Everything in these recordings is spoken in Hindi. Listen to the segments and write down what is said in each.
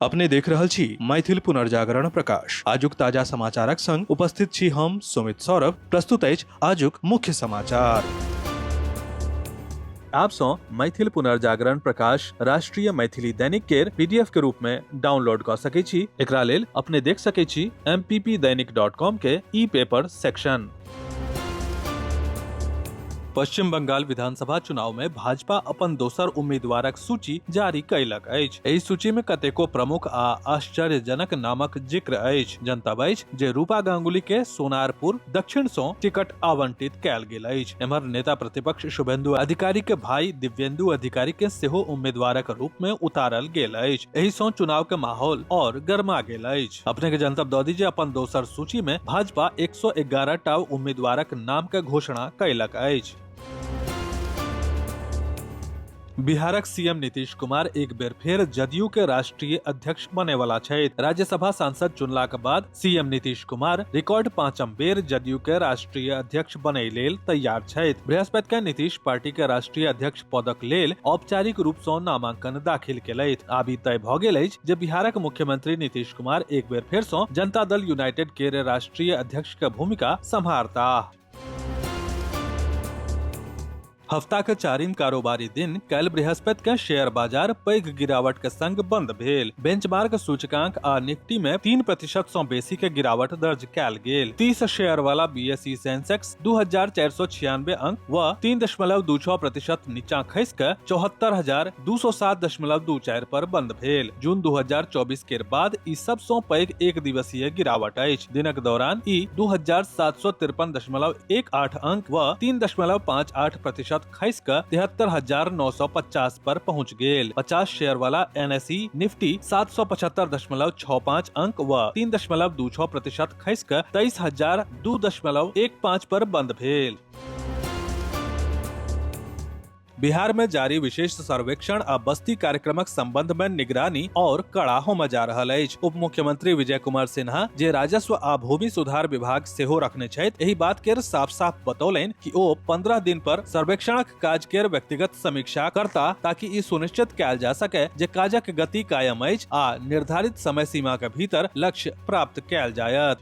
अपने देख रहल छी मैथिल पुनर्जागरण प्रकाश। आजुक ताजा समाचारक संग उपस्थित छी हम सुमित सौरभ। प्रस्तुत अछि आजुक मुख्य समाचार। आप सो मैथिल पुनर्जागरण प्रकाश राष्ट्रीय मैथिली दैनिक केर पीडीएफ के रूप में डाउनलोड कर सकै छी। एकरा लेल अपने देख सकै छी mppdainik.com के ई पेपर सेक्शन। पश्चिम बंगाल विधानसभा चुनाव में भाजपा अपन दोसर उम्मीदवारक सूची जारी कयलक अछि। एहि सूची में कतेको प्रमुख आ आश्चर्यजनक नामक जिक्र अछि। जनतब अछि जे रूपा गांगुली के सोनारपुर दक्षिण सँ टिकट आवंटित कयल गेल अछि। एम्हर नेता प्रतिपक्ष शुभेंदु अधिकारी के भाई दिव्येंदु अधिकारी के सेहो उम्मीदवारक रूप में उतारल गेल अछि। एहि सँ चुनाव के माहौल और गरमा गेल अछि। अपने के जनतब दऽ दी जे अपन दोसर सूची में भाजपा 111 टा उम्मीदवारक नाम के घोषणा कयलक अछि। बिहारक सीएम नीतीश कुमार एक बेर फेर जदयू के राष्ट्रीय अध्यक्ष बने वाला छथि। राज्यसभा सांसद चुनला के बाद सीएम नीतीश कुमार रिकॉर्ड 5म बेर जदयू के राष्ट्रीय अध्यक्ष बने लेल तैयार छथि। बृहस्पति के नीतीश पार्टी के राष्ट्रीय अध्यक्ष पदक लेल औपचारिक रूप सँ नामांकन दाखिल केलथि। आब ई तय भऽ गेल अछि जे बिहारक मुख्यमंत्री नीतीश कुमार एक बेर फेर सँ जनता दल यूनाइटेड के राष्ट्रीय अध्यक्ष के भूमिका सम्हारताह। हफ्ता के चारिम कारोबारी दिन काल्हि बृहस्पति के शेयर बाजार पैघ गिरावट के संग बंद भेल। बेंचमार्क सूचकांक आ निफ्टी में 3% सँ बेसी के गिरावट दर्ज कयल गेल। 30 शेयर वाला बीएसई सेंसेक्स 2496 अंक व 3.26% नीचा खसि के 74,207.24 पर बंद भेल। जून 2024 के बाद ई सब सँ पैघ एक दिवसीय गिरावट अछि। दिनक दौरान ई 2753.18 अंक व 3.58% खसि कऽ 73,950 पर पहुंच गेल। 50 शेयर वाला एनएसई निफ्टी 775.65 अंक व 3.26% खसि कऽ 23,002.15 पर बंद भेल। बिहार में जारी विशेष सर्वेक्षण आ बस्ती कार्यक्रमक संबंध में निगरानी और कड़ा होमय जा रहल अछि। उप मुख्यमंत्री विजय कुमार सिन्हा जे राजस्व आ भूमि सुधार विभाग सेहो रखने छथि, एहि बात केर साफ-साफ बतौलनि कि ओ 15 दिन पर सर्वेक्षणक काज केर व्यक्तिगत समीक्षा करता ताकि ई सुनिश्चित कयल जा सकै जे काजक गति कायम अछि आ निर्धारित समय सीमा के भीतर लक्ष्य प्राप्त कयल जायत।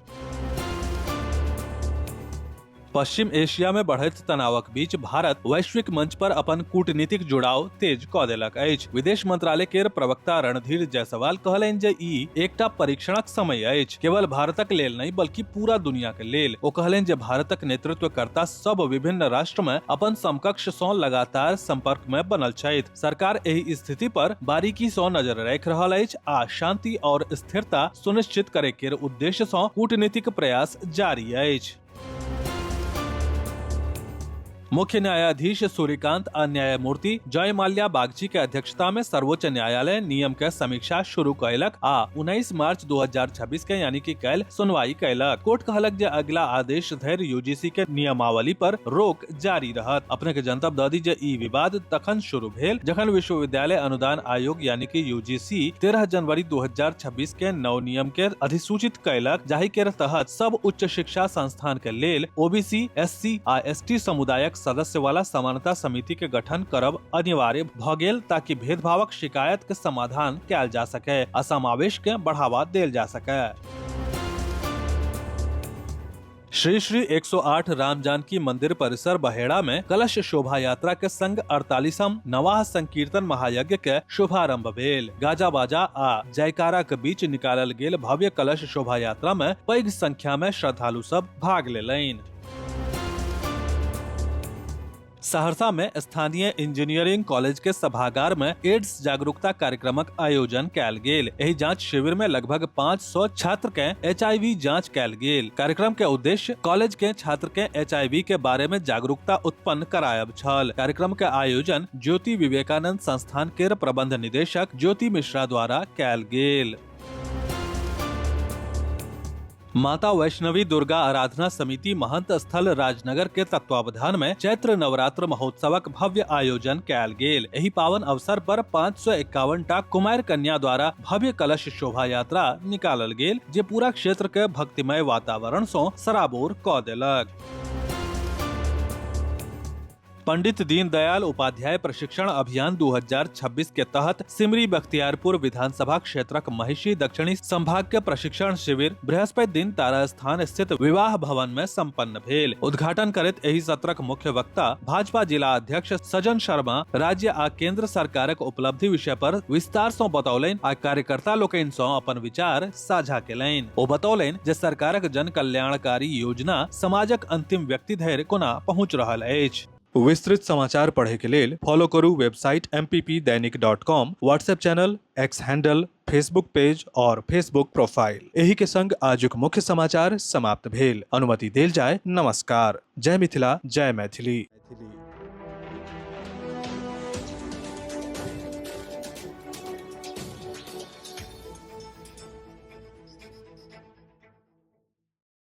पश्चिम एशिया में बढ़ैत तनावक बीच भारत वैश्विक मंच पर अपन कूटनीतिक जुड़ाव तेज कऽ देलक अछि। विदेश मंत्रालय केर प्रवक्ता रणधीर जायसवाल कहलनि जे ई एकटा परीक्षणक समय अछि, केवल भारतक लेल नहि बल्कि पूरा दुनिया के लेल। ओ कहलनि जे भारतक नेतृत्वकर्ता सब विभिन्न राष्ट्र में अपन समकक्ष सँ लगातार संपर्क में बनल छथि। सरकार एहि स्थिति पर बारीकी सँ नजर राखि रहल अछि आ शांति और स्थिरता सुनिश्चित करे केर उद्देश्य सँ कूटनीतिक प्रयास जारी अछि। मुख्य न्यायाधीश सूर्यकांत आ न्यायमूर्ति जय माल्या बागची के अध्यक्षता में सर्वोच्च न्यायालय नियम के समीक्षा शुरू कयलक आ 19 मार्च 2026 के यानी कि काल्हि सुनवाई कयलक। कोर्ट कहलक जे अगिला आदेश धरि यूजीसी के नियमावली पर रोक जारी रहत। अपने के जनतब दऽ दी जे ई विवाद तखन शुरू भेल जखन विश्वविद्यालय अनुदान आयोग यानी कि यूजीसी 13 जनवरी 2026 के नव नियम के अधिसूचित कयलक, जाहि के तहत सब उच्च शिक्षा संस्थान के लेल ओबीसी, एससी आ एसटी समुदायक सदस्य वाला समानता समिति के गठन करब अनिवार्य भ गेल ताकि भेदभावक शिकायत के समाधान कयल जा सके आ समावेश के बढ़ावा देल जा सके। श्री श्री 108 राम जानकी मंदिर परिसर बहेड़ा में कलश शोभा यात्रा के संग 48म नवाह संकीर्तन महायज्ञ के शुभारंभ भेल। गाजा बाजा आ जयकारा के बीच निकालल गेल भव्य कलश शोभा यात्रा में पैघ संख्या में श्रद्धालु सब भाग लेलनि। सहरसा में स्थानीय इंजीनियरिंग कॉलेज के सभागार में एड्स जागरूकता कार्यक्रमक आयोजन कयल गेल। एहि जांच शिविर में लगभग 500 छात्र के एचआईवी जांच कयल गेल। कार्यक्रम के उद्देश्य कॉलेज के छात्र के एचआईवी के बारे में जागरूकता उत्पन्न करायब छल। कार्यक्रम के आयोजन ज्योति विवेकानंद संस्थान के प्रबंध निदेशक ज्योति मिश्रा द्वारा कयल गेल। माता वैष्णवी दुर्गा आराधना समिति महंत स्थल राजनगर के तत्वावधान में चैत्र नवरात्र महोत्सवक भव्य आयोजन कयल गेल। एहि पावन अवसर पर 551 टा कुमार कन्या द्वारा भव्य कलश शोभा यात्रा निकालल गेल, जे पूरा क्षेत्र के भक्तिमय वातावरण सँ सराबोर कऽ देलक। पंडित दीनदयाल उपाध्याय प्रशिक्षण अभियान 2026 के तहत सिमरी बख्तियारपुर विधानसभा क्षेत्रक महिषी दक्षिणी संभाग के प्रशिक्षण शिविर बृहस्पति दिन तारा स्थान स्थित विवाह भवन में संपन्न भेल। उद्घाटन करैत एहि सत्रक मुख्य वक्ता भाजपा जिला अध्यक्ष सजन शर्मा राज्य आ केंद्र सरकारक उपलब्धि विषय पर विस्तार सँ बतौलनि आ कार्यकर्ता लोकनि सँ अपन विचार साझा केलनि। ओ बतौलनि जे सरकारक जन कल्याणकारी योजना समाजक अंतिम व्यक्ति धरि कोना पहुँच रहल अछि। विस्तृत समाचार पढ़े के लेल फॉलो करू website mppdainik.com, WhatsApp channel, x handle, Facebook page और फेसबुक प्रोफाइल। एही के संग आजुक मुख्य समाचार समाप्त भेल। अनुमति देल जाय। नमस्कार। जय मिथिला, जय मैथिली।